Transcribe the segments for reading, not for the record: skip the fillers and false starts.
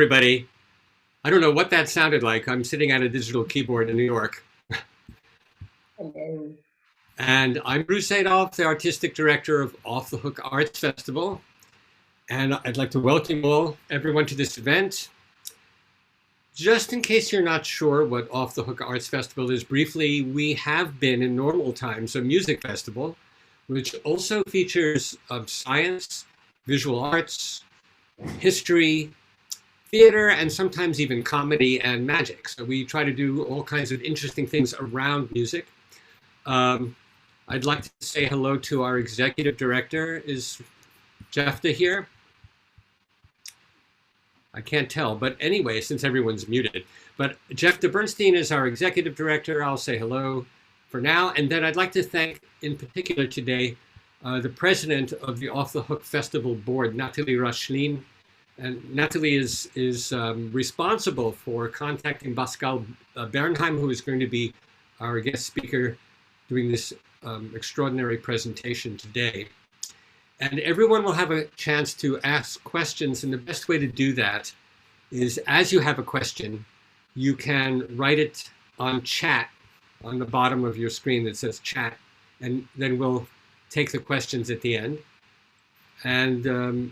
everybody. I don't know what that sounded like. I'm sitting at a digital keyboard in New York. Hello. And I'm Bruce Adolph, the artistic director of Off the Hook Arts Festival. And I'd like to welcome everyone to this event. Just in case you're not sure what Off the Hook Arts Festival is, briefly, we have been in normal times a music festival, which also features science, visual arts, history, theater, and sometimes even comedy and magic. So we try to do all kinds of interesting things around music. I'd like to say hello to our executive director. Is Jefta here? I can't tell, but anyway, since everyone's muted. But Jefta Bernstein is our executive director. I'll say hello for now. And then I'd like to thank, in particular today, the president of the Off the Hook Festival Board, Nathalie Rachlin. And Nathalie is responsible for contacting Pascale Bernheim, who is going to be our guest speaker doing this extraordinary presentation today. And everyone will have a chance to ask questions, and the best way to do that is, as you have a question, you can write it on chat on the bottom of your screen that says chat, and then we'll take the questions at the end. And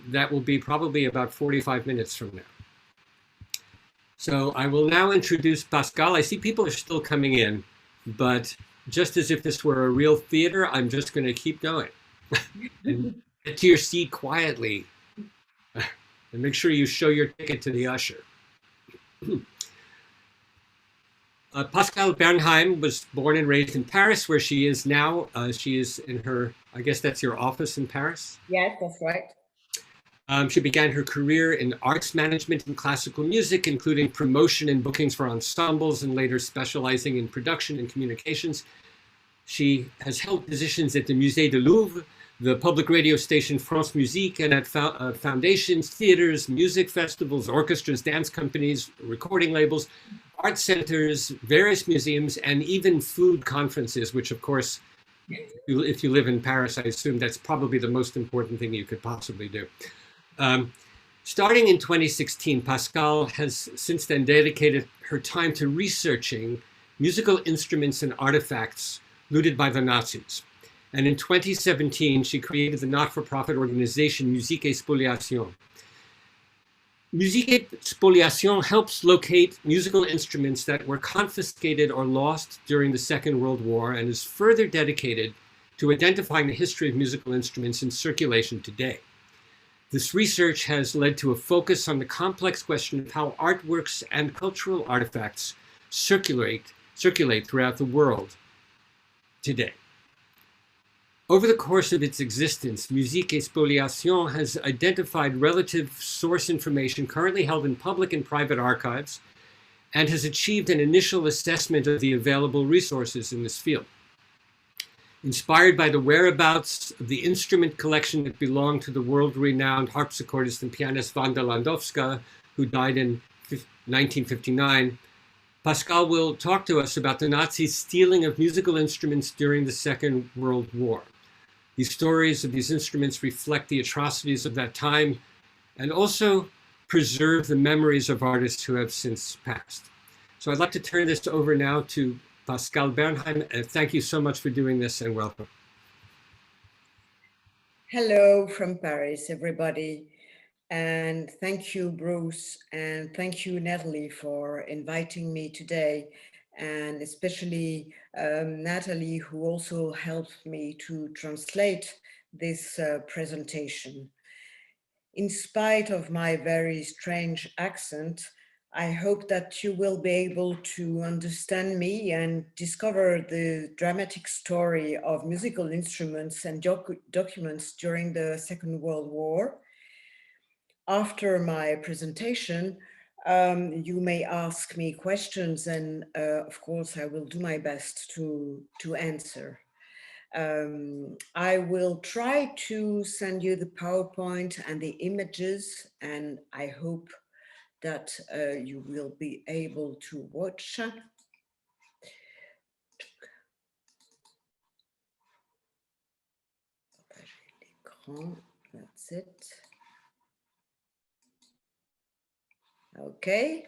that will be probably about 45 minutes from now. So I will now introduce Pascal. I see people are still coming in, but just as if this were a real theater, I'm just going to keep going. And get to your seat quietly. And make sure you show your ticket to the usher. Pascale Bernheim was born and raised in Paris, where she is now. She is in her, I guess that's your office in Paris? Yes, that's right. She began her career in arts management and classical music, including promotion and bookings for ensembles, and later specializing in production and communications. She has held positions at the Musée du Louvre, the public radio station France Musique, and at foundations, theaters, music festivals, orchestras, dance companies, recording labels, art centers, various museums, and even food conferences, which of course, if you live in Paris, I assume that's probably the most important thing you could possibly do. Starting in 2016, Pascale has since then dedicated her time to researching musical instruments and artifacts looted by the Nazis. And in 2017, she created the not-for-profit organization Musiques Spoliations. Musiques Spoliations helps locate musical instruments that were confiscated or lost during the Second World War, and is further dedicated to identifying the history of musical instruments in circulation today. This research has led to a focus on the complex question of how artworks and cultural artifacts circulate throughout the world today. Over the course of its existence, Musiques Spoliations has identified relative source information currently held in public and private archives, and has achieved an initial assessment of the available resources in this field. Inspired by the whereabouts of the instrument collection that belonged to the world-renowned harpsichordist and pianist Wanda Landowska, who died in 1959, Pascale will talk to us about the Nazis' stealing of musical instruments during the Second World War. These stories of these instruments reflect the atrocities of that time, and also preserve the memories of artists who have since passed. So I'd like to turn this over now to Pascale Bernheim, and thank you so much for doing this, and welcome. Hello from Paris, everybody. And thank you, Bruce, and thank you, Natalie, for inviting me today, and especially Natalie, who also helped me to translate this presentation. In spite of my very strange accent, I hope that you will be able to understand me and discover the dramatic story of musical instruments and documents during the Second World War. After my presentation, you may ask me questions, and of course I will do my best to answer. I will try to send you the PowerPoint and the images, and I hope that you will be able to watch. That's it. Okay.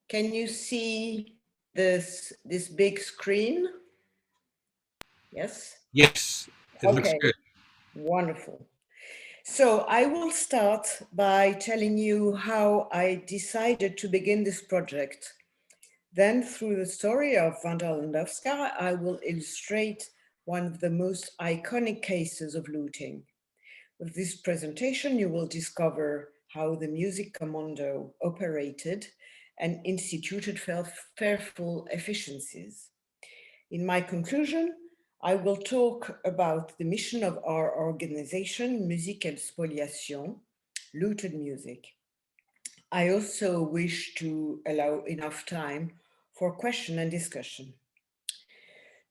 Can you see this big screen? Yes. Yes, it looks Okay. good. Wonderful. So I will start by telling you how I decided to begin this project. Then through the story of Wanda Landowska, I will illustrate one of the most iconic cases of looting. With this presentation, you will discover how the Music Commando operated and instituted fearful efficiencies. In my conclusion, I will talk about the mission of our organization, Musique and Spoliations, looted music. I also wish to allow enough time for question and discussion.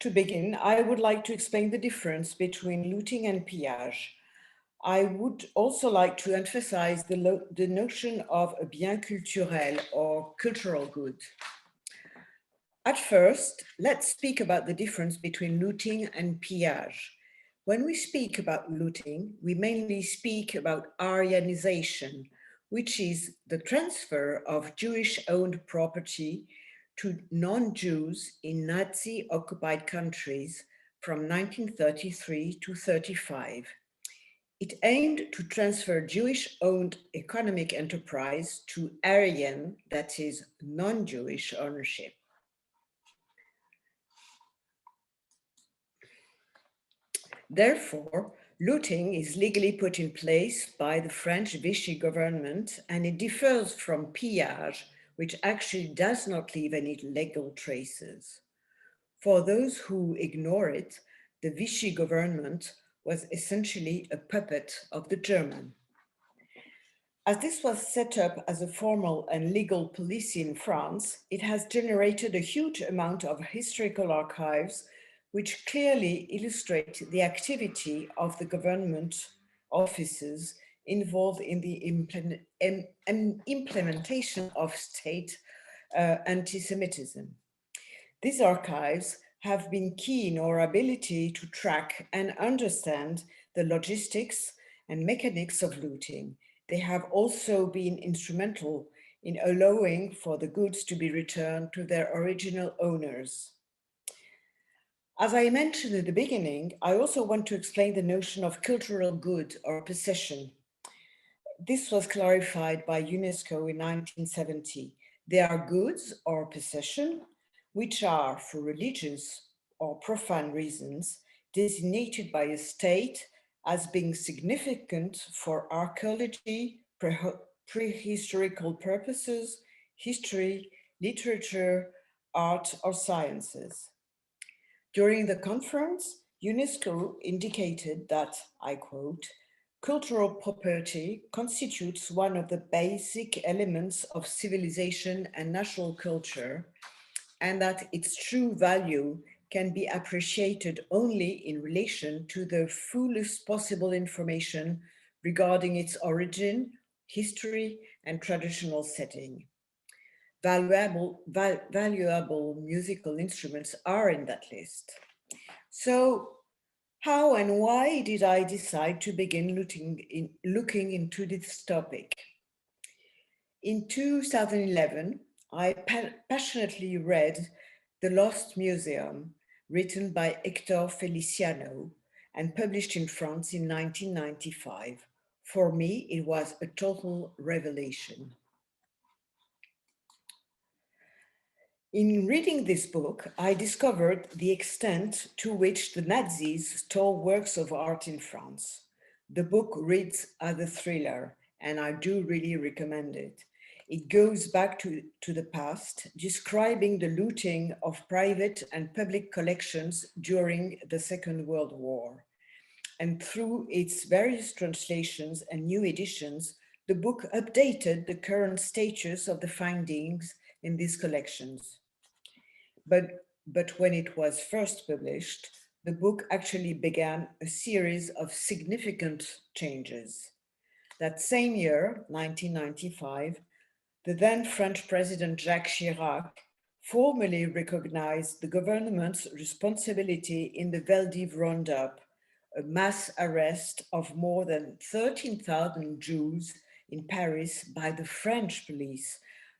To begin, I would like to explain the difference between looting and pillage. I would also like to emphasize the notion of a bien culturel or cultural good. At first, let's speak about the difference between looting and pillage. When we speak about looting, we mainly speak about Aryanization, which is the transfer of Jewish-owned property to non-Jews in Nazi-occupied countries from 1933 to 35. It aimed to transfer Jewish-owned economic enterprise to Aryan, that is, non-Jewish ownership. Therefore, looting is legally put in place by the French Vichy government, and it differs from pillage, which actually does not leave any legal traces. For those who ignore it, the Vichy government was essentially a puppet of the German. As this was set up as a formal and legal policy in France, it has generated a huge amount of historical archives which clearly illustrate the activity of the government offices involved in the implementation of state anti-Semitism. These archives have been key in our ability to track and understand the logistics and mechanics of looting. They have also been instrumental in allowing for the goods to be returned to their original owners. As I mentioned at the beginning, I also want to explain the notion of cultural good or possession. This was clarified by UNESCO in 1970. They are goods or possession which are, for religious or profane reasons, designated by a state as being significant for archaeology, prehistorical purposes, history, literature, art, or sciences. During the conference, UNESCO indicated that, I quote, cultural property constitutes one of the basic elements of civilization and national culture, and that its true value can be appreciated only in relation to the fullest possible information regarding its origin, history, and traditional setting. Valuable musical instruments are in that list. So, how and why did I decide to begin looking into this topic? In 2011, I passionately read The Lost Museum, written by Hector Feliciano and published in France in 1995. For me, it was a total revelation. In reading this book, I discovered the extent to which the Nazis stole works of art in France. The book reads as a thriller, and I do really recommend it. It goes back to the past, describing the looting of private and public collections during the Second World War. And through its various translations and new editions, the book updated the current status of the findings in these collections. But when it was first published, the book actually began a series of significant changes. That same year, 1995, the then French President Jacques Chirac formally recognized the government's responsibility in the Veldiv roundup, a mass arrest of more than 13,000 Jews in Paris by the French police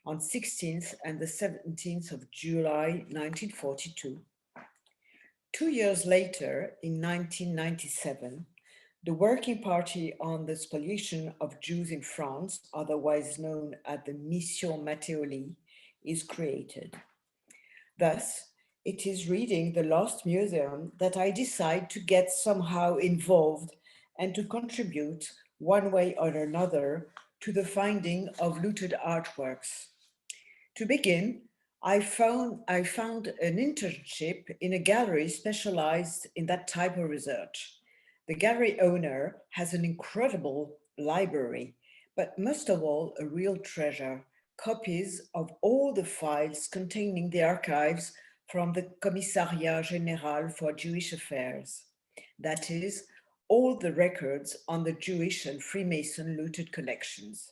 on 16th and the 17th of July 1942. 2 years later, in 1997, the Working Party on the Spoliation of Jews in France, otherwise known as the Mission Matteoli, is created. Thus, it is reading the Lost Museum that I decide to get somehow involved and to contribute one way or another to the finding of looted artworks. To begin, I found an internship in a gallery specialized in that type of research. The gallery owner has an incredible library, but most of all, a real treasure, copies of all the files containing the archives from the Commissariat Général for Jewish Affairs. That is, all the records on the Jewish and Freemason looted collections.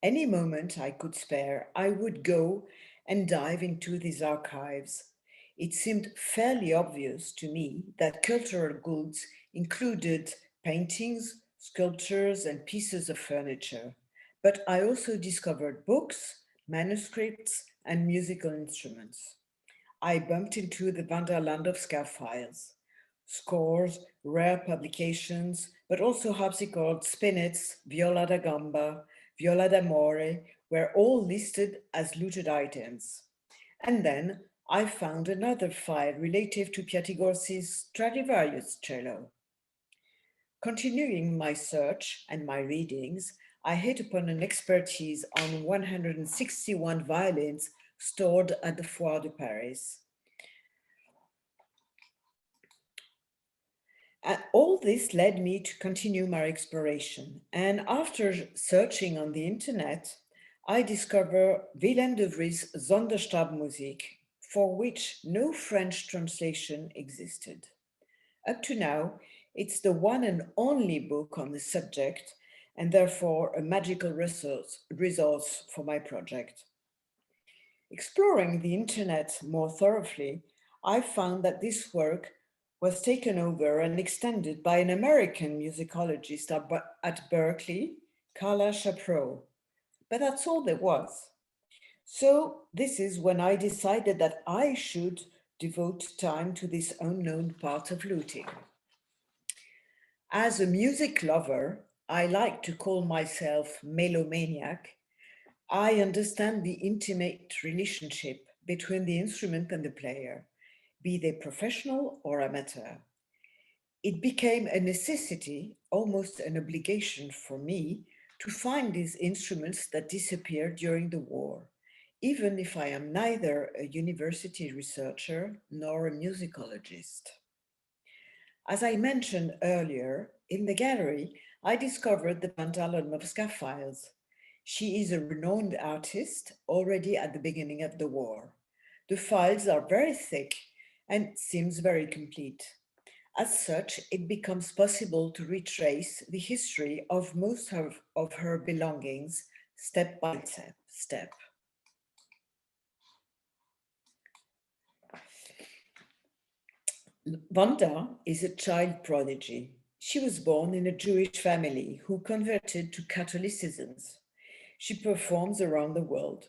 Any moment I could spare, I would go and dive into these archives. It seemed fairly obvious to me that cultural goods included paintings, sculptures, and pieces of furniture. But I also discovered books, manuscripts, and musical instruments. I bumped into the Wanda Landowska files, scores, rare publications, but also harpsichords, spinets, viola da gamba, viola d'amore were all listed as looted items. And then I found another file relative to Piatigorsi's Stradivarius cello. Continuing my search and my readings, I hit upon an expertise on 161 violins stored at the Foire de Paris. All this led me to continue my exploration. And after searching on the internet, I discovered Willem de Vries' Sonderstabmusik, for which no French translation existed. Up to now, it's the one and only book on the subject, and therefore a magical resource for my project. Exploring the internet more thoroughly, I found that this work was taken over and extended by an American musicologist at Berkeley, Carla Chapreau. But that's all there was. So this is when I decided that I should devote time to this unknown part of looting. As a music lover, I like to call myself melomaniac. I understand the intimate relationship between the instrument and the player, be they professional or amateur. It became a necessity, almost an obligation for me, to find these instruments that disappeared during the war, even if I am neither a university researcher nor a musicologist. As I mentioned earlier, in the gallery, I discovered the Wanda Landowska files. She is a renowned artist already at the beginning of the war. The files are very thick and seems very complete. As such, it becomes possible to retrace the history of most of her belongings step by step. Wanda is a child prodigy. She was born in a Jewish family who converted to Catholicism. She performs around the world.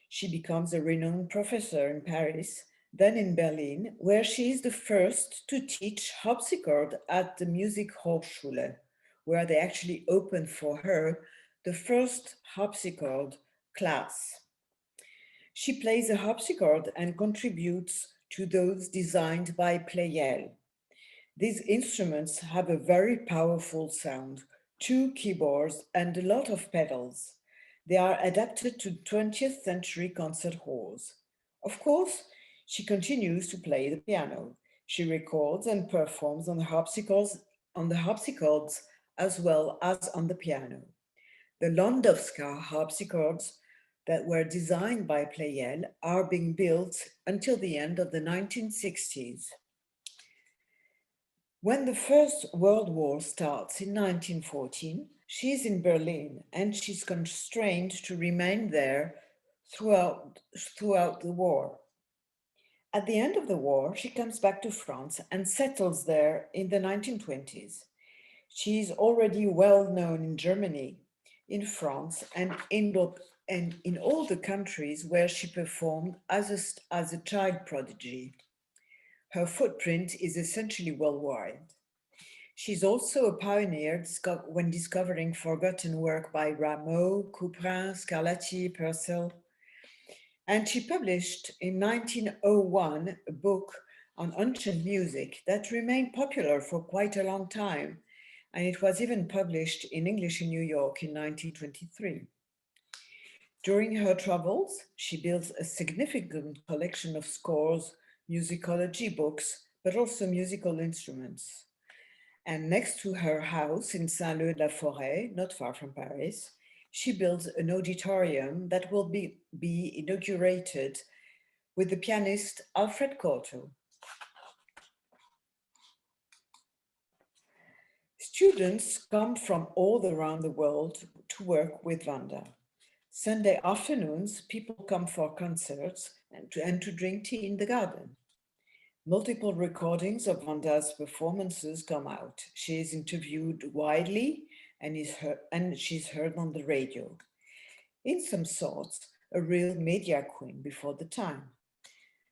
She becomes a renowned professor in Paris, then in Berlin, where she is the first to teach harpsichord at the Musique Hochschule, where they actually opened for her the first harpsichord class. She plays a harpsichord and contributes to those designed by Pleyel. These instruments have a very powerful sound, 2 keyboards and a lot of pedals. They are adapted to 20th century concert halls. Of course, she continues to play the piano. She records and performs on the harpsichords as well as on the piano. The Landowska harpsichords that were designed by Pleyel are being built until the end of the 1960s. When the First World War starts in 1914, she is in Berlin and she's constrained to remain there throughout the war. At the end of the war, she comes back to France and settles there in the 1920s. She is already well known in Germany. in France and in all the countries where she performed as a child prodigy. Her footprint is essentially worldwide. She's also a pioneer when discovering forgotten work by Rameau, Couperin, Scarlatti, Purcell. And she published in 1901 a book on ancient music that remained popular for quite a long time. And it was even published in English in New York in 1923. During her travels, she built a significant collection of scores, musicology books, but also musical instruments. And next to her house in Saint-Leu-de-la-Forêt, not far from Paris, she built an auditorium that will be inaugurated with the pianist Alfred Cortot. Students come from all around the world to work with Wanda. Sunday afternoons, people come for concerts and to drink tea in the garden. Multiple recordings of Wanda's performances come out. She is interviewed widely and she's heard on the radio. In some sorts, a real media queen before the time.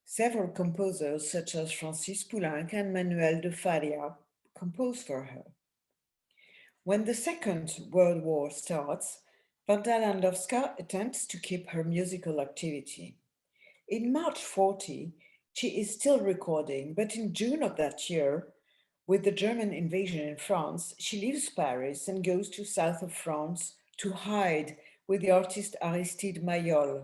Several composers such as Francis Poulenc and Manuel de Falla composed for her. When the Second World War starts, Wanda Landowska attempts to keep her musical activity. In March 40, she is still recording, but in June of that year, with the German invasion in France, she leaves Paris and goes to south of France to hide with the artist Aristide Maillol.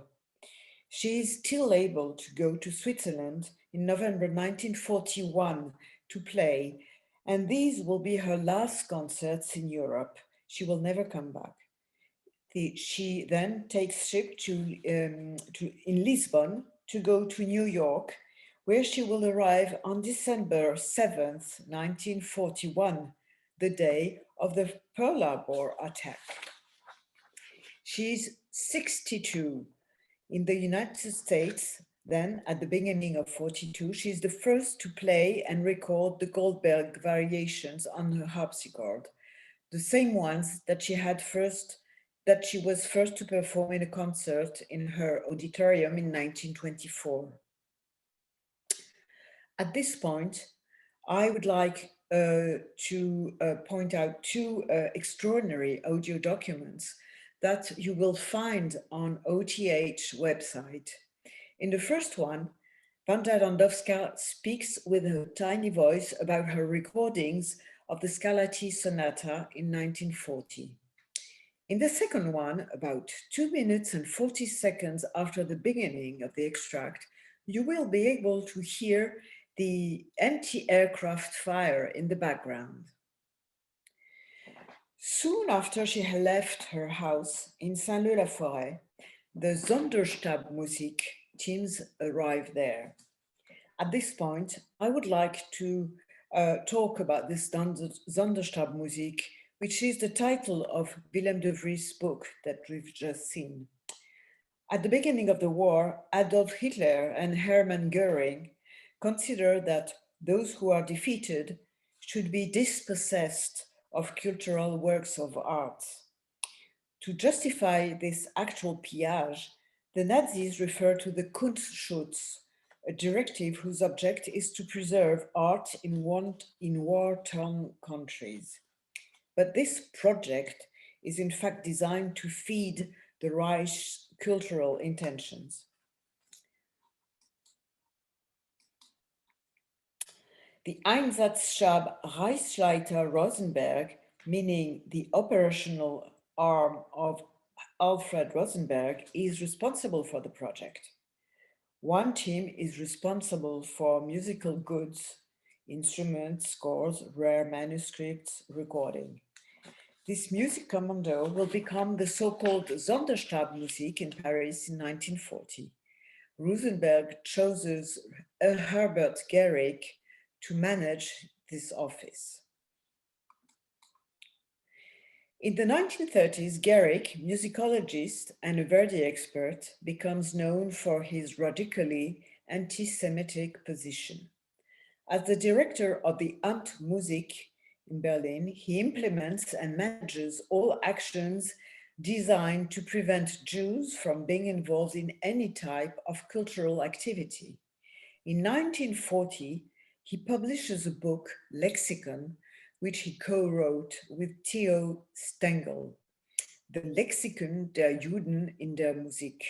She is still able to go to Switzerland in November 1941 to play, and these will be her last concerts in Europe. She will never come back. She then takes ship in Lisbon to go to New York, where she will arrive on December 7th, 1941, the day of the Pearl Harbor attack. She's 62. In the United States, then at the beginning of 42, she's the first to play and record the Goldberg variations on her harpsichord, the same ones that she was first to perform in a concert in her auditorium in 1924. At this point, I would like to point out two extraordinary audio documents that you will find on OTH website. In the first one, Wanda Landowska speaks with a tiny voice about her recordings of the Scarlatti Sonata in 1940. In the second one, about 2 minutes and 40 seconds after the beginning of the extract, you will be able to hear the anti-aircraft fire in the background. Soon after she had left her house in Saint-Leu-la-Forêt, the Sonderstab Musique teams arrived there. At this point, I would like to talk about this Sonderstab Musique, which is the title of Willem de Vries' book that we've just seen. At the beginning of the war, Adolf Hitler and Hermann Göring considered that those who are defeated should be dispossessed of cultural works of art. To justify this actual pillage, the Nazis refer to the Kunstschutz, a directive whose object is to preserve art in war-torn countries. But this project is in fact designed to feed the Reich's cultural intentions. The Einsatzstab Reichsleiter Rosenberg, meaning the operational arm of Alfred Rosenberg, is responsible for the project. One team is responsible for musical goods, instruments, scores, rare manuscripts, recording. This music commando will become the so-called Sonderstab Musique in Paris in 1940. Rosenberg chooses Herbert Gerrig to manage this office. In the 1930s, Gerrig, musicologist and a Verdi expert, becomes known for his radically anti-Semitic position. As the director of the Amt Musique in Berlin, he implements and manages all actions designed to prevent Jews from being involved in any type of cultural activity. In 1940, he publishes a book, Lexicon, which he co-wrote with Theo Stengel, the Lexikon der Juden in der Musik.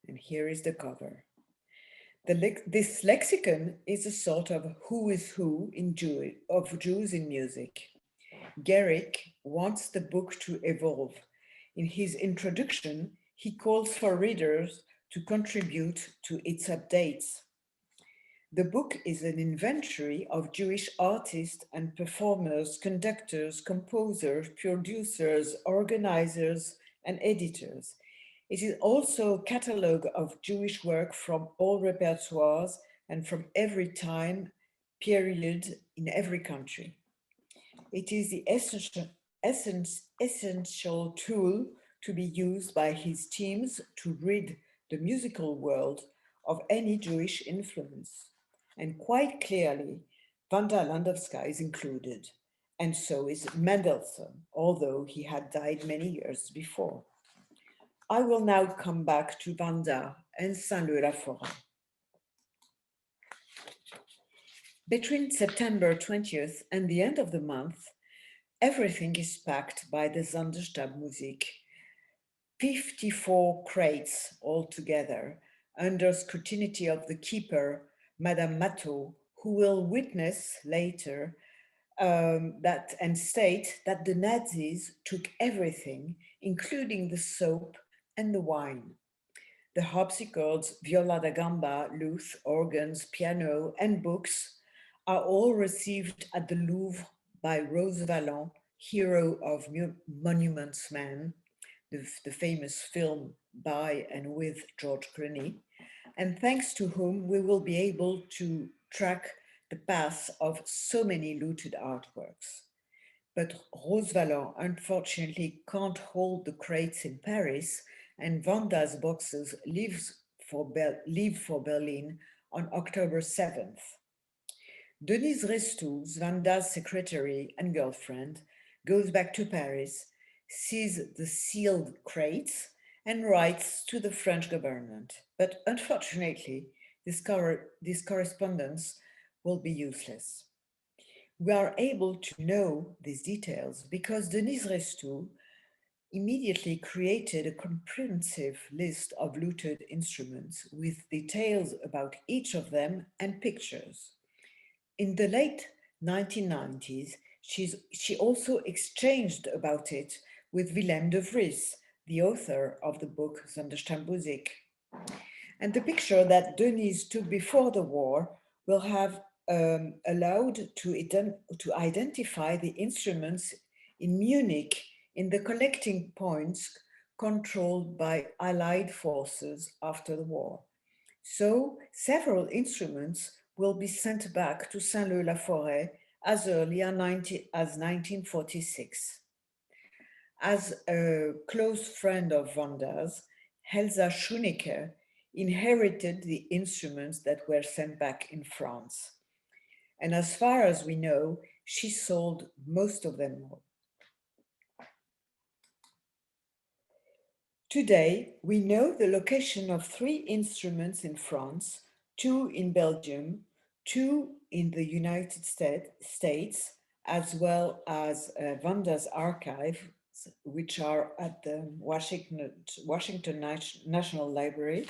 And here is the cover. This lexicon is a sort of who is who in of Jews in music. Garrick wants the book to evolve. In his introduction, he calls for readers to contribute to its updates. The book is an inventory of Jewish artists and performers, conductors, composers, producers, organizers, and editors. It is also a catalogue of Jewish work from all repertoires and from every time, period, in every country. It is the essential tool to be used by his teams to rid the musical world of any Jewish influence. And quite clearly, Wanda Landowska is included, and so is Mendelssohn, although he had died many years before. I will now come back to Wanda and Saint-Leu-la-Forêt. Between September 20th and the end of the month, everything is packed by the Zunderstab Musique. 54 crates altogether, under scrutiny of the keeper, Madame Matteau, who will witness later that and state that the Nazis took everything, including the soap and the wine. The harpsichords, viola da gamba, lute, organs, piano, and books are all received at the Louvre by Rose Valland, hero of Monuments Man, the famous film by and with George Clooney, and thanks to whom we will be able to track the path of so many looted artworks. But Rose Valland unfortunately can't hold the crates in Paris, and Vanda's boxes leave for Berlin on October 7th. Denise Restou, Vanda's secretary and girlfriend, goes back to Paris, sees the sealed crates, and writes to the French government. But unfortunately, this correspondence will be useless. We are able to know these details because Denise Restou immediately created a comprehensive list of looted instruments with details about each of them and pictures. In the late 1990s, she also exchanged about it with Willem de Vries, the author of the book Musique. And the picture that Denise took before the war will have allowed to identify the instruments in Munich in the collecting points controlled by Allied forces after the war. So several instruments will be sent back to Saint-Leu-la-Forêt as early as 1946. As a close friend of Vanda's, Elsa Schunecker inherited the instruments that were sent back in France. And as far as we know, she sold most of them all. Today, we know the location of 3 instruments in France, 2 in Belgium, 2 in the United States, as well as Vanda's archive, which are at the Washington National Library.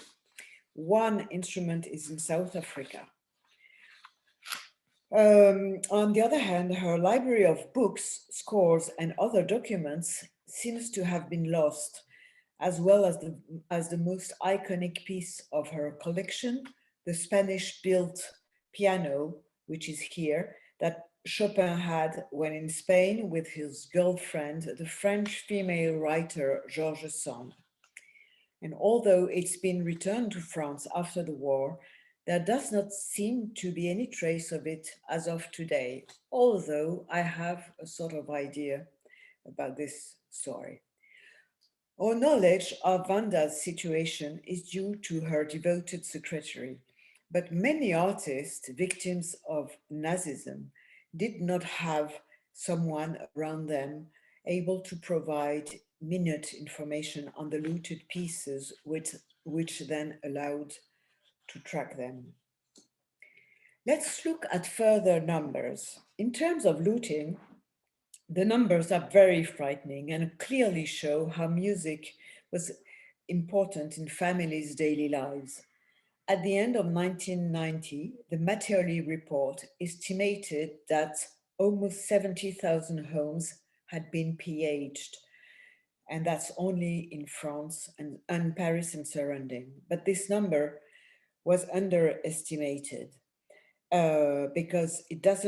1 instrument is in South Africa. On the other hand, her library of books, scores, and other documents seems to have been lost, as well as the most iconic piece of her collection, the Spanish-built piano, which is here, that Chopin had when in Spain with his girlfriend, the French female writer Georges Sand. And although it's been returned to France after the war, there does not seem to be any trace of it as of today, although I have a sort of idea about this story. Our knowledge of Vanda's situation is due to her devoted secretary, but many artists, victims of Nazism, did not have someone around them able to provide minute information on the looted pieces, which then allowed to track them. Let's look at further numbers. In terms of looting, the numbers are very frightening and clearly show how music was important in families' daily lives. At the end of 1990, the Mattioli report estimated that almost 70,000 homes had been pillaged, and that's only in France and Paris and surrounding. But this number was underestimated because it does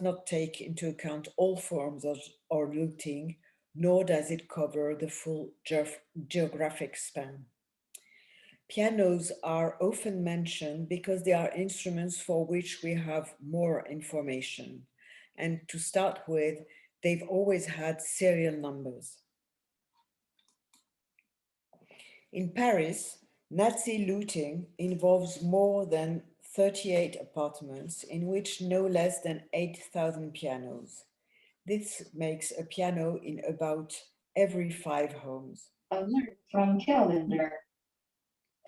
not take into account all forms of or looting, nor does it cover the full geographic span. Pianos are often mentioned because they are instruments for which we have more information. And to start with, they've always had serial numbers. In Paris, Nazi looting involves more than 38 apartments in which no less than 8,000 pianos. This makes a piano in about every 5 homes. Alert from calendar.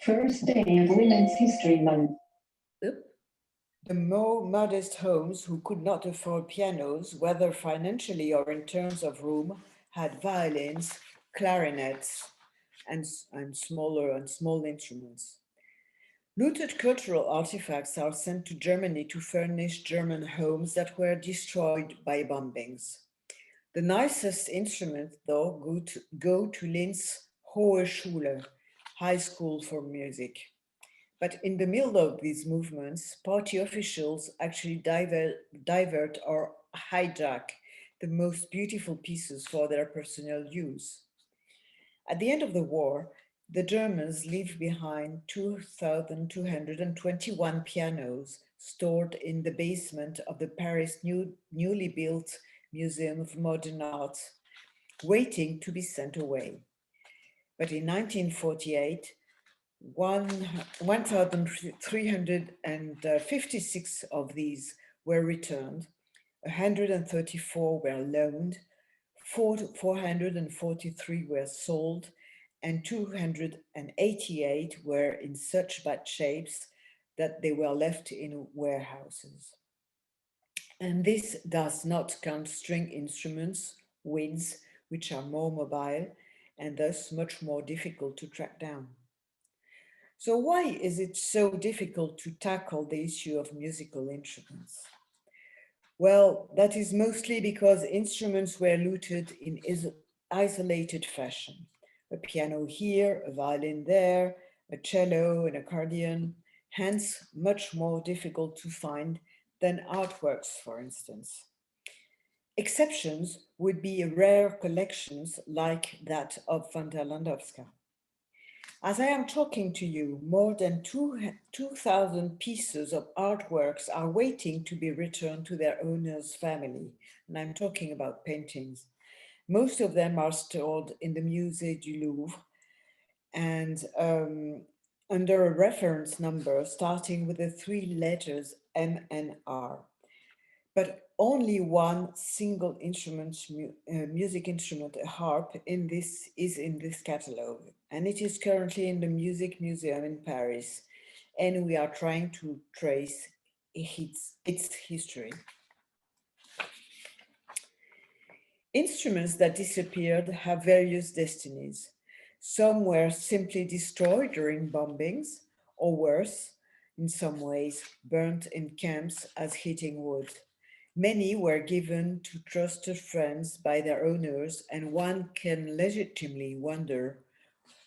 First day of Women's History Month. The more modest homes who could not afford pianos, whether financially or in terms of room, had violins, clarinets, and small instruments. Looted cultural artifacts are sent to Germany to furnish German homes that were destroyed by bombings. The nicest instruments, though, go to Linz Hohe Schule, High School for Music. But in the middle of these movements, party officials actually divert or hijack the most beautiful pieces for their personal use. At the end of the war, the Germans leave behind 2,221 pianos stored in the basement of the Paris newly built Museum of Modern Art, waiting to be sent away. But in 1948, 1,356 of these were returned, 134 were loaned, 443 were sold, and 288 were in such bad shapes that they were left in warehouses. And this does not count string instruments, winds, which are more mobile and thus much more difficult to track down. So why is it so difficult to tackle the issue of musical instruments? Well, that is mostly because instruments were looted in isolated fashion. A piano here, a violin there, a cello, an accordion, hence much more difficult to find than artworks, for instance. Exceptions would be rare collections like that of Wanda Landowska. As I am talking to you, more than 2,000 pieces of artworks are waiting to be returned to their owner's family. And I'm talking about paintings. Most of them are stored in the Musée du Louvre and under a reference number starting with the 3 letters M and R. But only one single music instrument, a harp, is in this catalogue, and it is currently in the Musique Museum in Paris, and we are trying to trace its history. Instruments that disappeared have various destinies. Some were simply destroyed during bombings, or worse, in some ways, burnt in camps as heating wood. Many were given to trusted friends by their owners, and one can legitimately wonder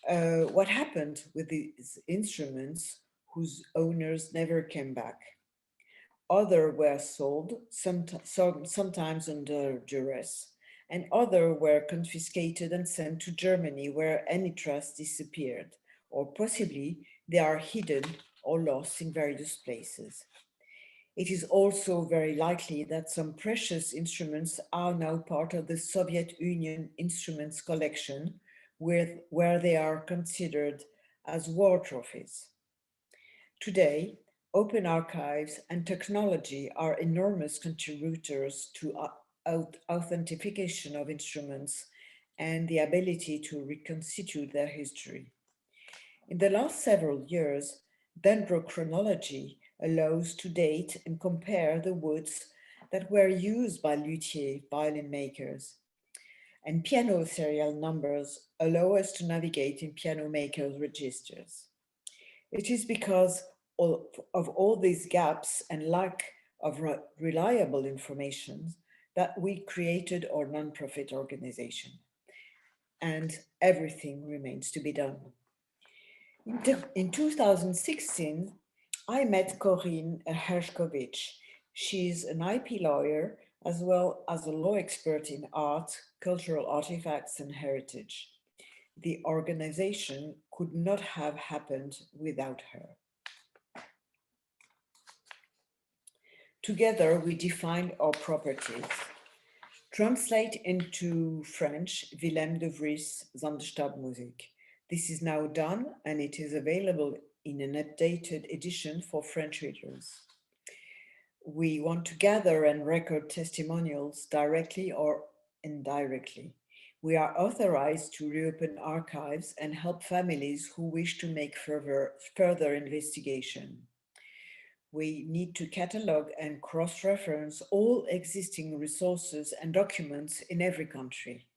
what happened with these instruments whose owners never came back. Others were sold, sometimes under duress, and others were confiscated and sent to Germany, where any trace disappeared, or possibly they are hidden or lost in various places. It is also very likely that some precious instruments are now part of the Soviet Union instruments collection, where they are considered as war trophies. Today, open archives and technology are enormous contributors to authentication of instruments and the ability to reconstitute their history. In the last several years, dendrochronology allows to date and compare the woods that were used by luthier violin makers. And piano serial numbers allow us to navigate in piano makers' registers. It is because of all these gaps and lack of reliable information that we created our nonprofit organization. And everything remains to be done. In 2016, I met Corinne Hershkovich. She's an IP lawyer as well as a law expert in art, cultural artifacts, and heritage. The organization could not have happened without her. Together, we defined our properties. Translate into French, Willem de Vries, Zandstad Musique. This is now done and it is available in an updated edition for French readers. We want to gather and record testimonials directly or indirectly. We are authorized to reopen archives and help families who wish to make further investigation. We need to catalog and cross-reference all existing resources and documents in every country.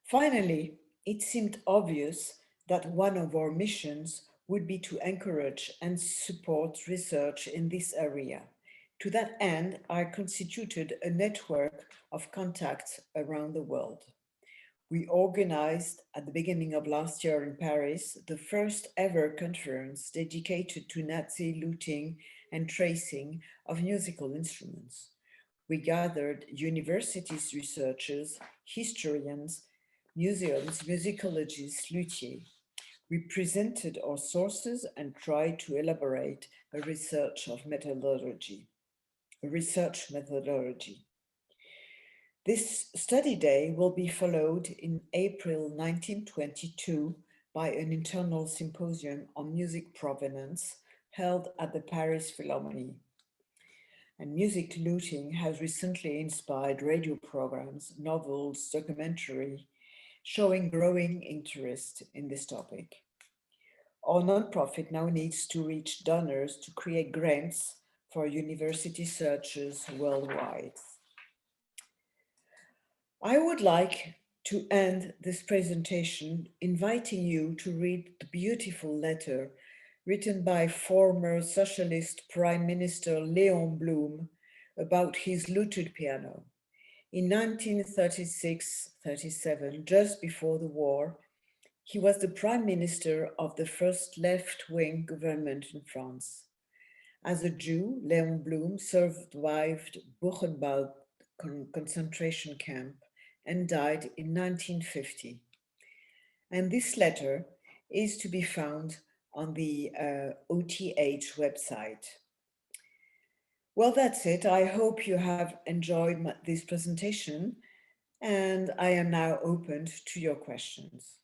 Finally, it seemed obvious that one of our missions would be to encourage and support research in this area. To that end, I constituted a network of contacts around the world. We organized at the beginning of last year in Paris, the first ever conference dedicated to Nazi looting and tracing of musical instruments. We gathered universities, researchers, historians, museums, musicologists, luthiers. We presented our sources and tried to elaborate a research methodology. This study day will be followed in April 1922 by an internal symposium on music provenance held at the Paris Philharmonie. And music looting has recently inspired radio programs, novels, documentary, showing growing interest in this topic. Our nonprofit now needs to reach donors to create grants for university searches worldwide. I would like to end this presentation inviting you to read the beautiful letter written by former Socialist Prime Minister Léon Blum about his looted piano. In 1936-37, just before the war, he was the Prime Minister of the first left-wing government in France. As a Jew, Léon Blum survived Buchenwald concentration camp and died in 1950. And this letter is to be found on the OTH website. Well, that's it. I hope you have enjoyed this presentation, and I am now open to your questions.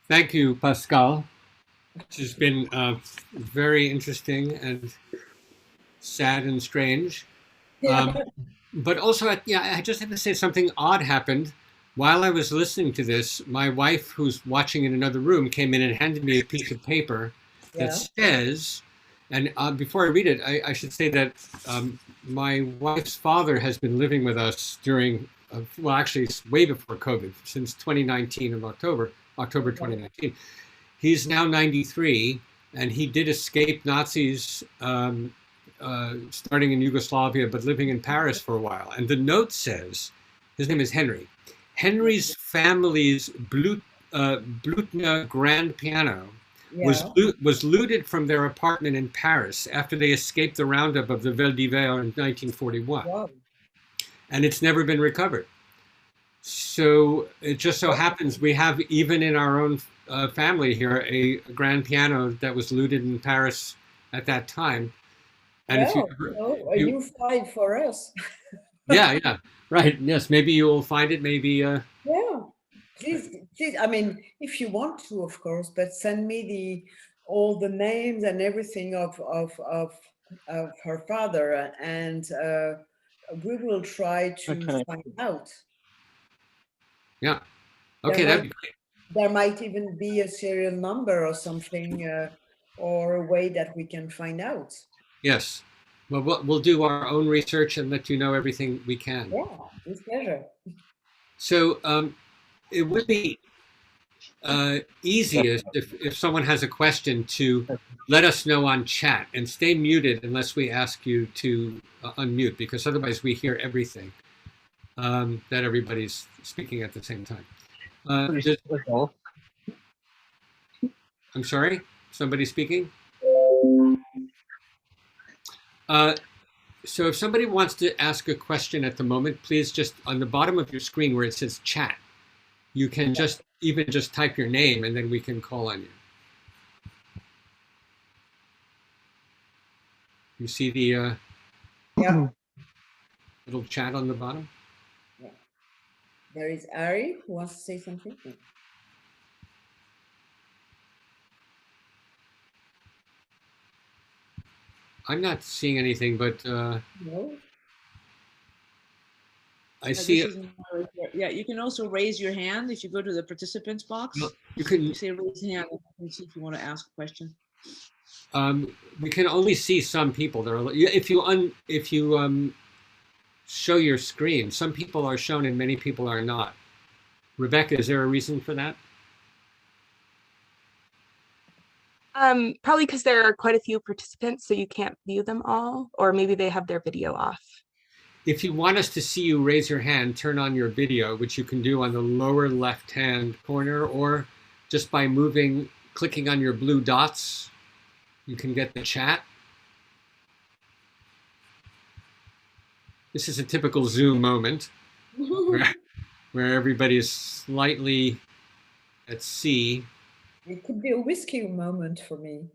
Thank you, Pascal. This has been very interesting and sad and strange. But also, I just have to say something odd happened. While I was listening to this, my wife, who's watching in another room, came in and handed me a piece of paper that says, and before I read it, I should say that my wife's father has been living with us during, well, actually, it's way before COVID, since 2019 of October 2019. He's now 93, and he did escape Nazis starting in Yugoslavia, but living in Paris for a while. And the note says, his name is Henry. Henry's family's Blutner grand piano was looted from their apartment in Paris after they escaped the roundup of the Vel d'Hiver in 1941. Wow. And it's never been recovered. So it just so happens we have, even in our own family here, a grand piano that was looted in Paris at that time. And you find for us. yeah, right. Yes, maybe you will find it. Maybe. Yeah, please. I mean, if you want to, of course, but send me all the names and everything of of her father, and we will try to find out. Yeah. Okay, that'd be great. There might even be a serial number or something, or a way that we can find out. Yes. Well, we'll do our own research and let you know everything we can. Yeah, with pleasure. So it would be easiest if someone has a question to let us know on chat and stay muted unless we ask you to unmute, because otherwise we hear everything that everybody's speaking at the same time. I'm sorry, somebody speaking? So if somebody wants to ask a question at the moment, please just on the bottom of your screen where it says chat, you can just type your name and then we can call on you. You see the little chat on the bottom? Yeah. There is Ari who wants to say something. I'm not seeing anything, but No. I see. Yeah, you can also raise your hand if you go to the participants box. You can. You say raise hand and see if you want to ask a question. We can only see some people. There are if you show your screen, some people are shown and many people are not. Rebecca, is there a reason for that? Probably because there are quite a few participants, so you can't view them all, or maybe they have their video off. If you want us to see you raise your hand, turn on your video, which you can do on the lower left-hand corner, or just by clicking on your blue dots, you can get the chat. This is a typical Zoom moment where everybody is slightly at sea. It could be a whiskey moment for me.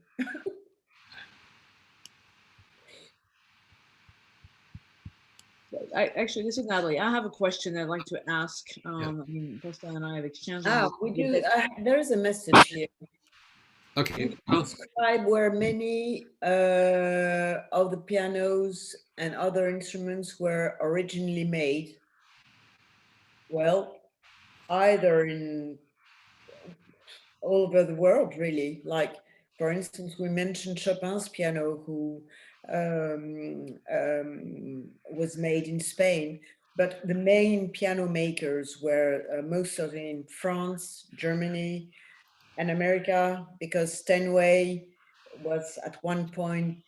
Actually, this is Natalie. I have a question I'd like to ask. I mean, Pascal and I have exchanged. There is a message here. Okay. Describe where many of the pianos and other instruments were originally made. Well, either in all over the world, really. Like, for instance, we mentioned Chopin's piano, who was made in Spain, but the main piano makers were most of them in France, Germany, and America, because Steinway was at one point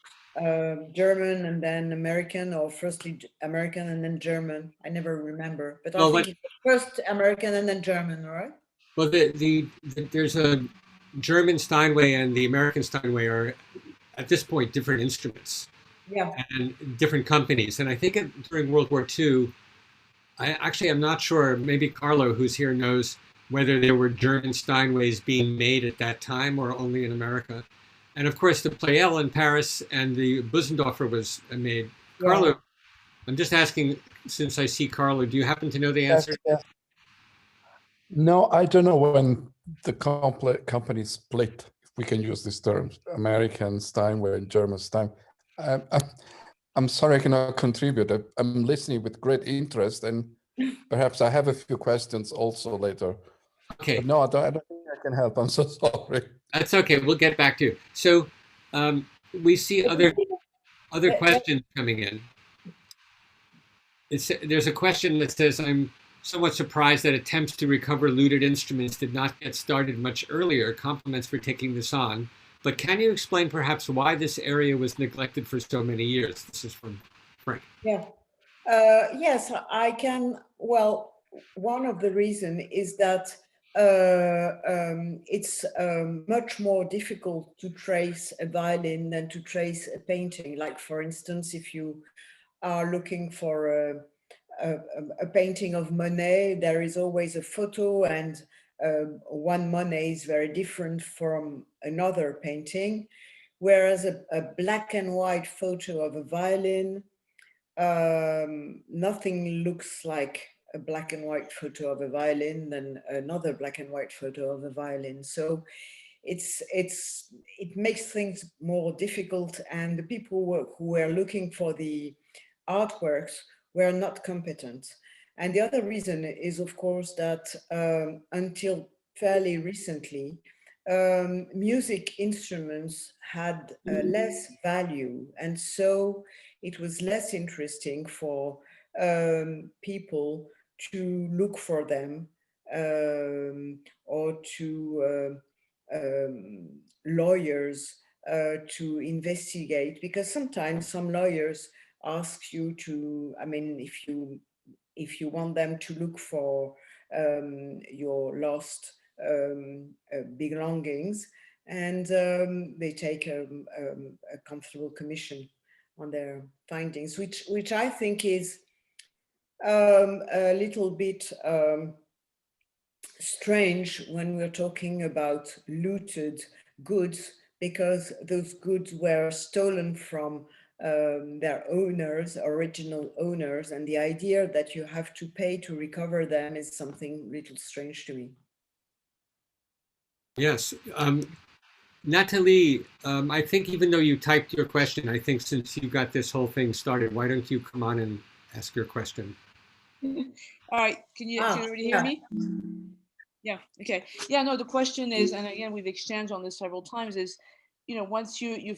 German and then American, or firstly American and then German. I never remember, but I think it was first American and then German, right? Well, there's a German Steinway and the American Steinway are at this point different instruments, and different companies. And I think during World War II, I'm not sure. Maybe Carlo, who's here, knows whether there were German Steinways being made at that time or only in America. And of course, the Pleyel in Paris and the Bösendorfer was made. Carlo, I'm just asking, since I see Carlo, do you happen to know the answer? Yes. No, I don't know when the company split, if we can use these terms, American Steinway and German Steinway. I'm sorry I cannot contribute. I'm listening with great interest, and perhaps I have a few questions also later. Okay. But no, I don't think I can help. I'm so sorry. That's okay. We'll get back to you. So we see other questions coming in. There's a question that says, I'm somewhat surprised that attempts to recover looted instruments did not get started much earlier. Compliments for taking this on. But can you explain perhaps why this area was neglected for so many years? This is from Frank. Yeah. Yes, I can. Well, one of the reasons is that it's much more difficult to trace a violin than to trace a painting. Like, for instance, if you are looking for a painting of Monet, there is always a photo, and one Monet is very different from another painting, whereas a black and white photo of a violin, nothing looks like a black and white photo of a violin than another black and white photo of a violin. So it makes things more difficult, and the people who were looking for the artworks were not competent. And the other reason is, of course, that until fairly recently, music instruments had less value, and so it was less interesting for people to look for them, or to lawyers to investigate, because sometimes some lawyers ask you to, I mean, if you want them to look for your lost belongings, and they take a comfortable commission on their findings, which I think is a little bit strange when we're talking about looted goods, because those goods were stolen from their owners, original owners, and the idea that you have to pay to recover them is something little strange to me. Yes. Natalie, I think even though you typed your question, I think since you got this whole thing started, why don't you come on and ask your question? All right, can everybody hear me? Yeah, okay. Yeah, no, the question is, and again, we've exchanged on this several times, is, you know, once you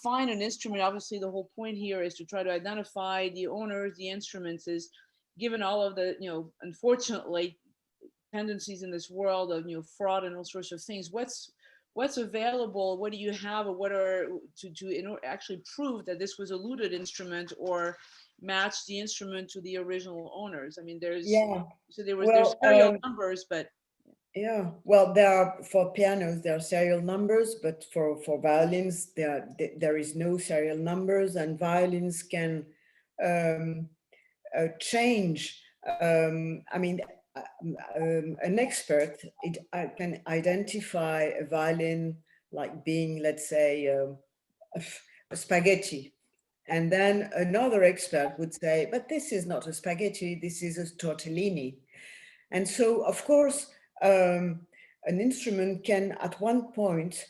find an instrument, obviously the whole point here is to try to identify the owners, the instruments, is given all of the, you know, unfortunately, tendencies in this world of, you know, fraud and all sorts of things, what's available, what do you have, or what are to actually prove that this was a looted instrument or match the instrument to the original owners? I mean, there's, so there's serial numbers, but yeah, well, there are, for pianos there are serial numbers, but for violins there is no serial numbers, and violins can change. I mean, an expert can identify a violin like being, let's say, a spaghetti, and then another expert would say, but this is not a spaghetti, this is a tortellini. And so, of course, an instrument can at one point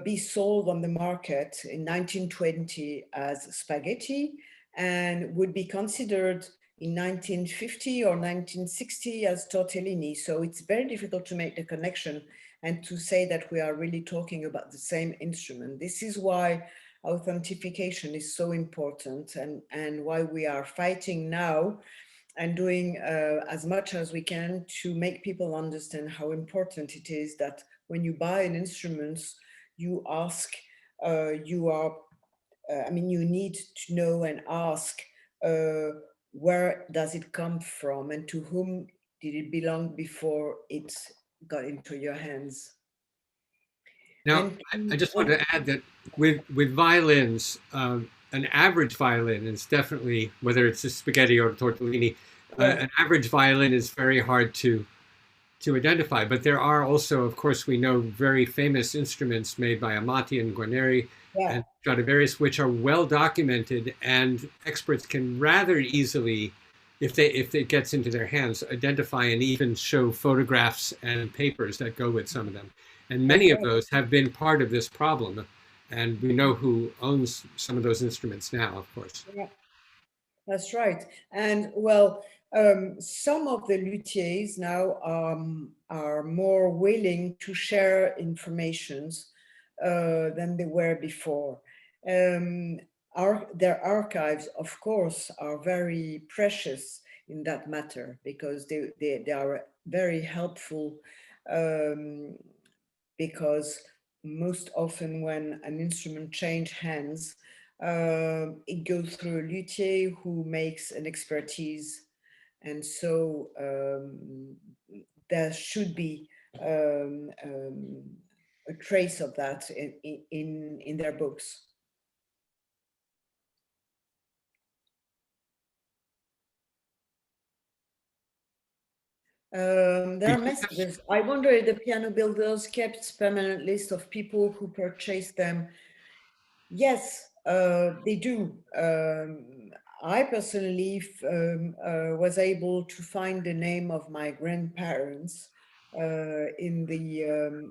be sold on the market in 1920 as spaghetti, and would be considered in 1950 or 1960 as tortellini. So it's very difficult to make the connection and to say that we are really talking about the same instrument. This is why authentication is so important, and why we are fighting now and doing as much as we can to make people understand how important it is that when you buy an instrument, you ask, I mean, you need to know and ask, where does it come from and to whom did it belong before it got into your hands? Now, I just want to add that with violins, an average violin is definitely, whether it's a spaghetti or a tortellini, an average violin is very hard to identify. But there are also, of course, we know very famous instruments made by Amati and Guarneri and Stradivarius, which are well documented, and experts can rather easily, if it gets into their hands, identify and even show photographs and papers that go with some of them. And many of those have been part of this problem. And we know who owns some of those instruments now, of course. Yeah, that's right. And well, some of the luthiers now are more willing to share informations than they were before. Their archives, of course, are very precious in that matter, because they are very helpful, because most often when an instrument changes hands, it goes through a luthier who makes an expertise. And so there should be a trace of that in their books. There are messages. I wonder if the piano builders kept permanent list of people who purchased them. Yes, they do. I personally was able to find the name of my grandparents in the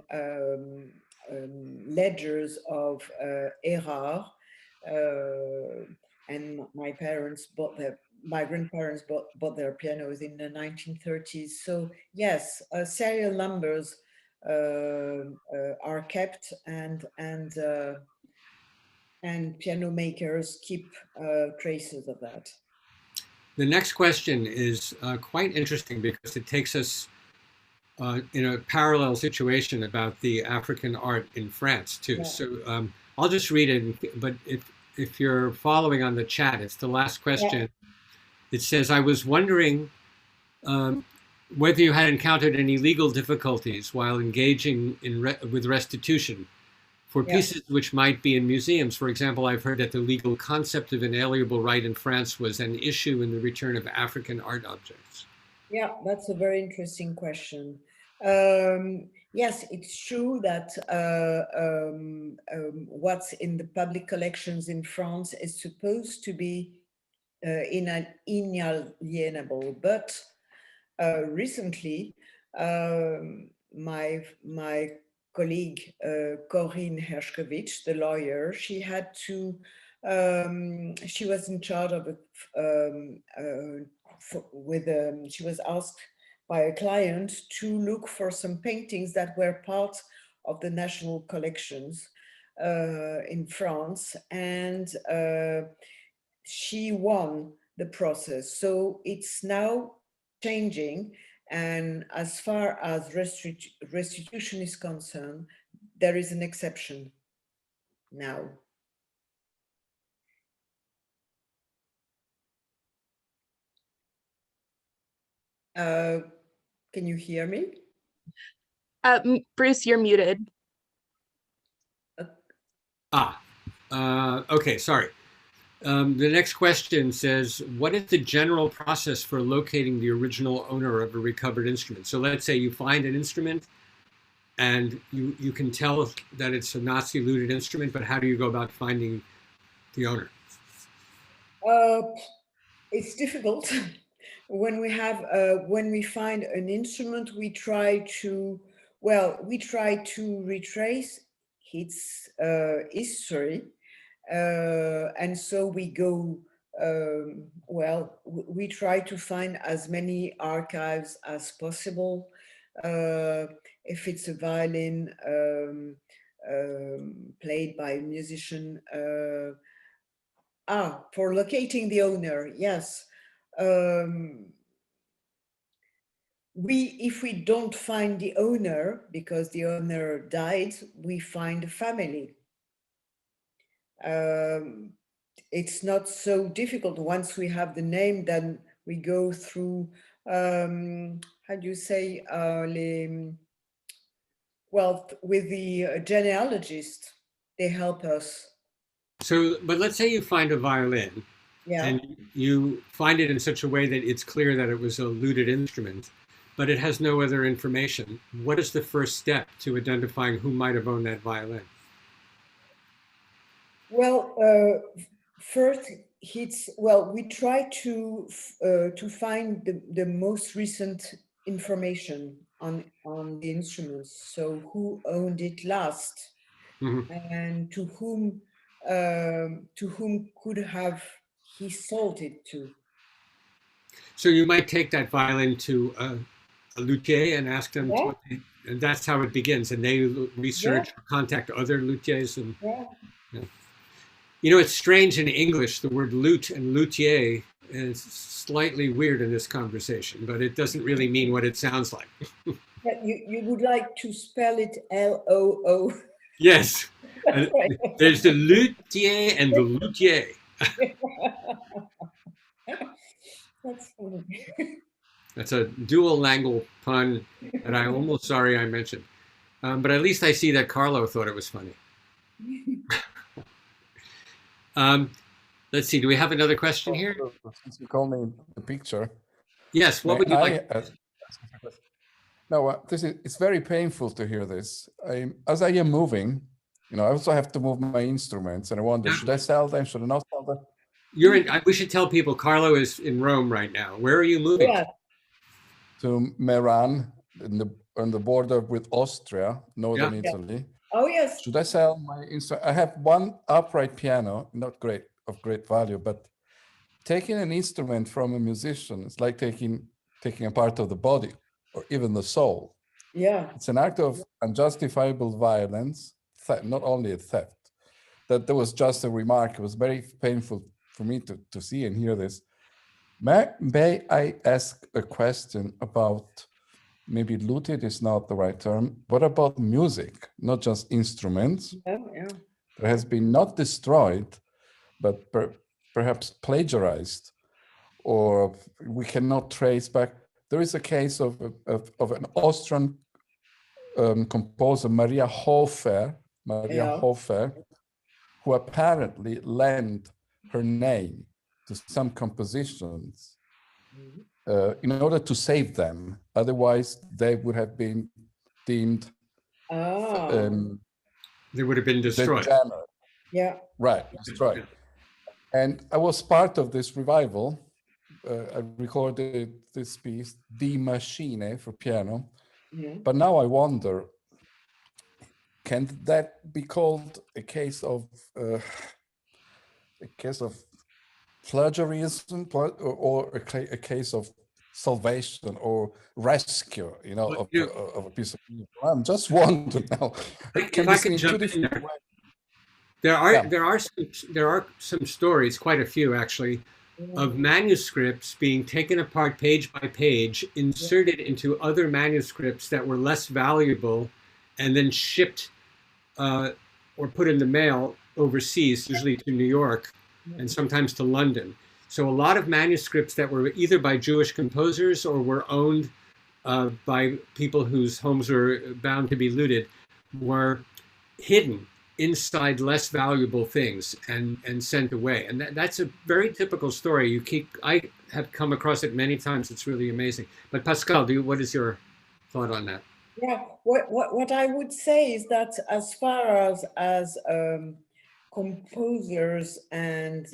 ledgers of Erard, and my grandparents bought their pianos in the 1930s. So yes, serial numbers are kept, and piano makers keep traces of that. The next question is quite interesting because it takes us in a parallel situation about the African art in France too. Yeah. So I'll just read it, but if you're following on the chat, it's the last question. Yeah. It says, I was wondering whether you had encountered any legal difficulties while engaging with restitution for pieces which might be in museums. For example, I've heard that the legal concept of inalienable right in France was an issue in the return of African art objects. Yeah, that's a very interesting question. Yes, it's true that what's in the public collections in France is supposed to be inalienable, but recently my colleague Corinne Hershkovich, the lawyer, she was in charge of she was asked by a client to look for some paintings that were part of the national collections in France, and she won the process. So it's now changing, and as far as restitution is concerned, there is an exception now. Can you hear me? Bruce, you're muted. Okay, sorry. The next question says, what is the general process for locating the original owner of a recovered instrument? So let's say you find an instrument and you can tell that it's a Nazi looted instrument, but how do you go about finding the owner? It's difficult. When we find an instrument, we try to retrace its history. And so we go, we try to find as many archives as possible. If it's a violin played by a musician, for locating the owner, yes. If we don't find the owner because the owner died, we find a family. It's not so difficult. Once we have the name, then we go through, how do you say, with the genealogist, they help us. So, but let's say you find a violin, and you find it in such a way that it's clear that it was a looted instrument, but it has no other information. What is the first step to identifying who might have owned that violin? Well, first, we try to find the most recent information on the instruments. So who owned it last, and to whom could have he sold it to? So you might take that violin to a luthier and ask them, and that's how it begins. And they research, or contact other luthiers, and. You know, it's strange in English, the word lute and luthier is slightly weird in this conversation, but it doesn't really mean what it sounds like. You would like to spell it L-O-O. Yes. There's the luthier and the luthier. That's funny. That's a dual language pun that I'm almost sorry I mentioned. But at least I see that Carlo thought it was funny. Let's see, do we have another question here? Since you called me the picture. Yes, what would you like? No, it's very painful to hear this. As I am moving, I also have to move my instruments, and I wonder, should I sell them? Should I not sell them? We should tell people Carlo is in Rome right now. Where are you moving? To Meran, on the border with Austria, northern Italy. Oh, yes. Should I sell my instrument? I have one upright piano, not great, of great value, but taking an instrument from a musician is like taking a part of the body or even the soul. Yeah. It's an act of unjustifiable violence, not only a theft. That was just a remark. It was very painful for me to see and hear this. May I ask a question about, maybe looted is not the right term. What about music, not just instruments? Yeah, yeah. That has been not destroyed, but perhaps plagiarized, or we cannot trace back. There is a case of an Austrian composer, Maria Hofer, who apparently lent her name to some compositions in order to save them. Otherwise, they would have been deemed they would have been destroyed. Degenerate. Yeah. Right, destroyed. And I was part of this revival. I recorded this piece, Die Maschine, for piano. Yeah. But now I wonder, can that be called a case of plagiarism, or a case of salvation or rescue, of a piece of music? I'm just wondering now. If I could jump in there. There are some stories, quite a few actually, of manuscripts being taken apart page by page, inserted into other manuscripts that were less valuable, and then shipped or put in the mail overseas, usually to New York and sometimes to London. So a lot of manuscripts that were either by Jewish composers or were owned by people whose homes were bound to be looted were hidden inside less valuable things and sent away. And that's a very typical story. I have come across it many times. It's really amazing. But Pascal, what is your thought on that? Yeah, what I would say is that as far as composers and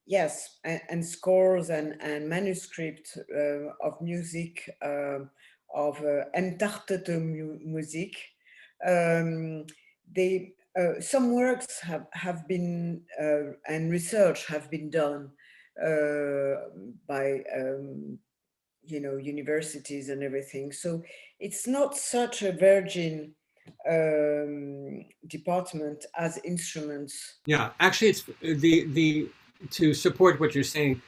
yes, and scores and manuscript of music, of Untitled Musique, they some works have been and research have been done by universities and everything. So it's not such a virgin department as instruments. Yeah, actually, it's the to support what you're saying.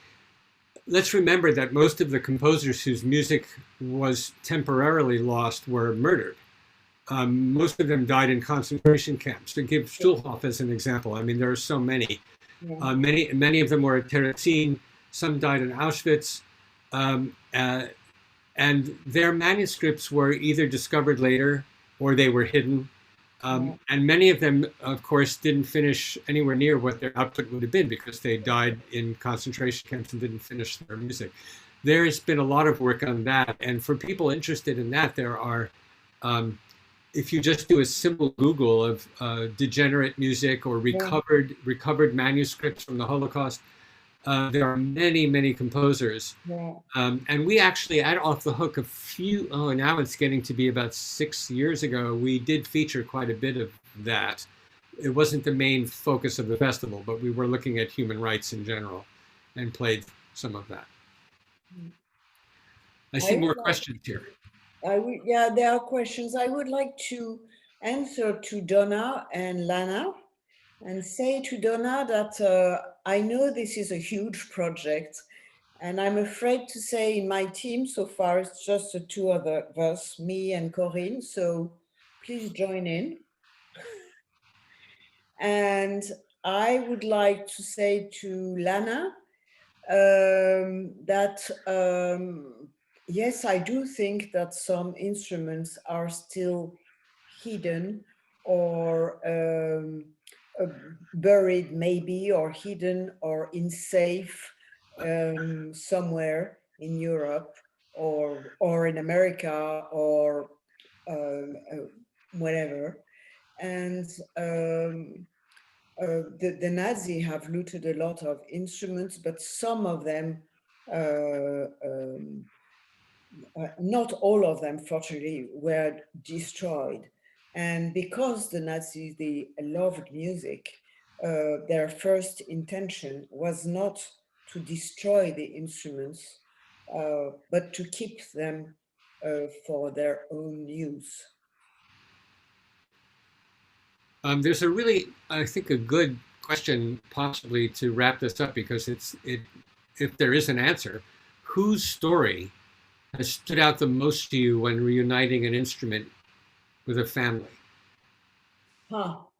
Let's remember that most of the composers whose music was temporarily lost were murdered. Most of them died in concentration camps. To give Stuhlhoff as an example, I mean, there are so many. Yeah. Many of them were at Terezin. Some died in Auschwitz. And their manuscripts were either discovered later or they were hidden. And many of them, of course, didn't finish anywhere near what their output would have been because they died in concentration camps and didn't finish their music. There's been a lot of work on that. And for people interested in that, there are, if you just do a simple Google of degenerate music or recovered manuscripts from the Holocaust, there are many, many composers. And we actually, off the hook, now it's getting to be about 6 years ago, we did feature quite a bit of that. It wasn't the main focus of the festival, but we were looking at human rights in general and played some of that. I see more questions here. Yeah, there are questions. I would like to answer to Donna and Lana and say to Donna that I know this is a huge project, and I'm afraid to say in my team so far it's just the two of us, me and Corinne, so please join in. And I would like to say to Lana that yes, I do think that some instruments are still hidden or buried maybe, or hidden or in safe somewhere in Europe or in America or whatever. And the Nazi have looted a lot of instruments, but some of them, not all of them, fortunately, were destroyed. And because the Nazis, they loved music, their first intention was not to destroy the instruments, but to keep them for their own use. There's a really, I think, a good question possibly to wrap this up, because if there is an answer, whose story has stood out the most to you when reuniting an instrument with a family? Well,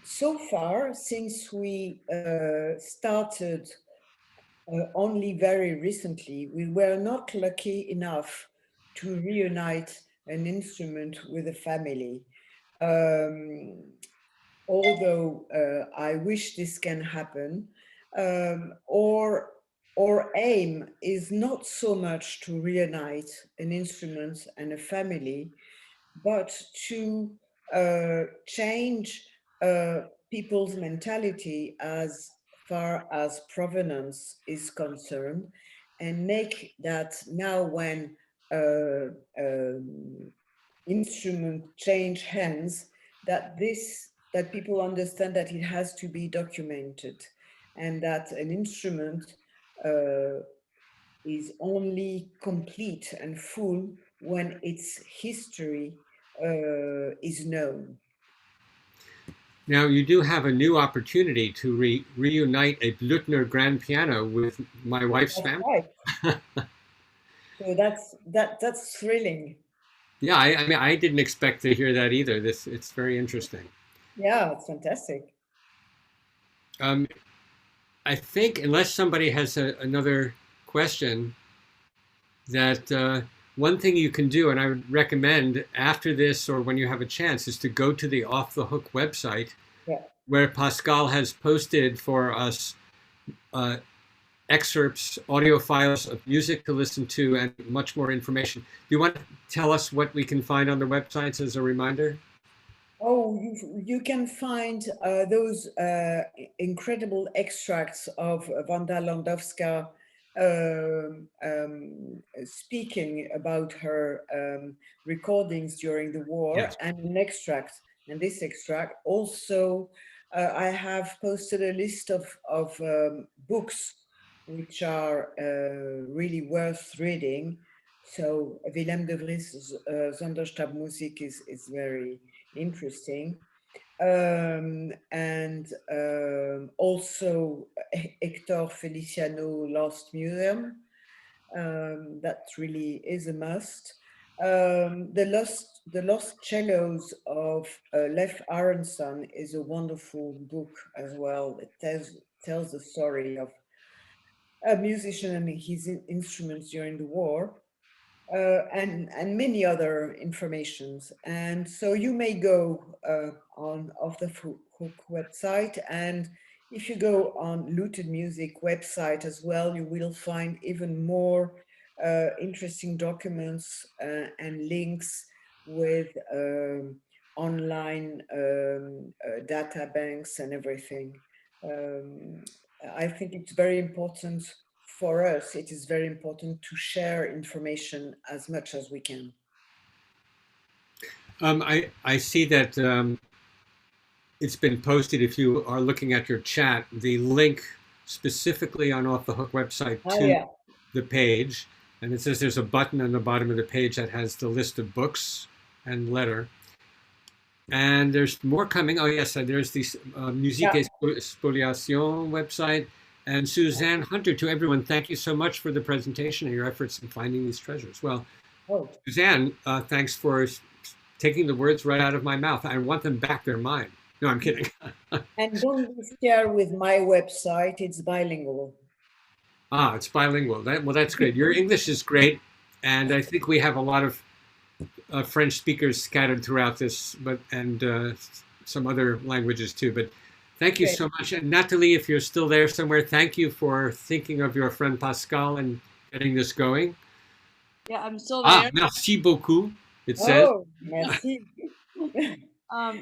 so far, since we started only very recently, we were not lucky enough to reunite an instrument with a family. Although I wish this can happen, our aim is not so much to reunite an instrument and a family, but to change people's mentality as far as provenance is concerned, and make that now when instrument change hands, that people understand that it has to be documented, and that an instrument is only complete and full when its history is known. Now, you do have a new opportunity to reunite a Blüthner grand piano with my wife's family. Right. So that's thrilling. Yeah, I mean, I didn't expect to hear that either. It's very interesting. Yeah, it's fantastic. I think, unless somebody has another question, that one thing you can do, and I would recommend after this or when you have a chance, is to go to the Off the Hook website, where Pascal has posted for us excerpts, audio files of music to listen to, and much more information. Do you want to tell us what we can find on the websites as a reminder? Oh, you can find those incredible extracts of Wanda Landowska speaking about her recordings during the war, yes. And an extract. And this extract also, I have posted a list of books which are really worth reading. So Willem de Vries' Sonderstab Musique is very interesting. And also Hector Feliciano Lost Museum. That really is a must. The Lost Cellos of Leif Aronson is a wonderful book as well. It tells the story of a musician and his instruments during the war. And many other informations. And so you may go on Off the Hook website, and if you go on Looted Music website as well, you will find even more interesting documents and links with online data banks and everything. I think it's very important for us. It is very important to share information as much as we can. I see that it's been posted, if you are looking at your chat, the link specifically on Off the Hook website to the page. And it says there's a button on the bottom of the page that has the list of books and letter. And there's more coming. Oh, yes, there's the Musiques Spoliations website. And Suzanne Hunter, to everyone, thank you so much for the presentation and your efforts in finding these treasures. Well, Suzanne, thanks for taking the words right out of my mouth. I want them back, they're mine. No, I'm kidding. And don't be scared with my website, it's bilingual. Ah, it's bilingual. Well, that's great. Your English is great. And I think we have a lot of French speakers scattered throughout this, and some other languages too. But thank you so much. And Nathalie, if you're still there somewhere, thank you for thinking of your friend Pascal and getting this going. Yeah, I'm still there. Ah, merci beaucoup, it says. Oh, merci.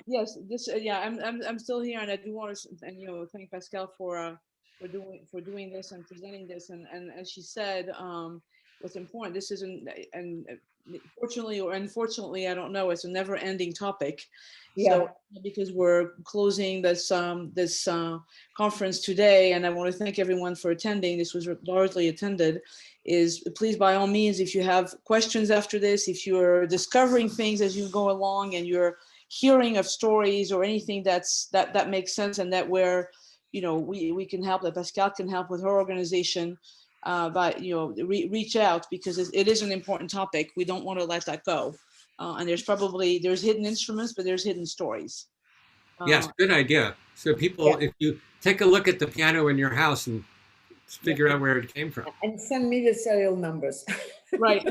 Yes, I'm still here, and I do want to thank Pascal for doing this and presenting this, and as she said, what's important. This isn't, and fortunately or unfortunately, I don't know, it's a never ending topic. Yeah. So because we're closing this conference today, and I want to thank everyone for attending, this was largely attended, is please by all means, if you have questions after this, if you're discovering things as you go along and you're hearing of stories or anything that makes sense and that where, you know, we can help, that Pascale can help with her organization, but, you know, reach out, because it is an important topic. We don't want to let that go. And there's hidden instruments, but there's hidden stories. Yes, good idea. So people, if you take a look at the piano in your house and figure out where it came from. And send me the serial numbers. Right.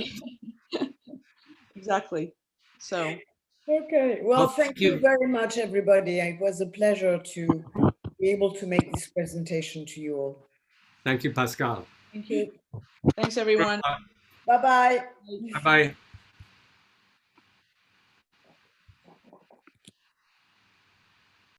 Exactly. So. Okay. Well, thank you very much, everybody. It was a pleasure to be able to make this presentation to you all. Thank you, Pascal. Thank you. Thanks, everyone. Bye-bye. Bye-bye.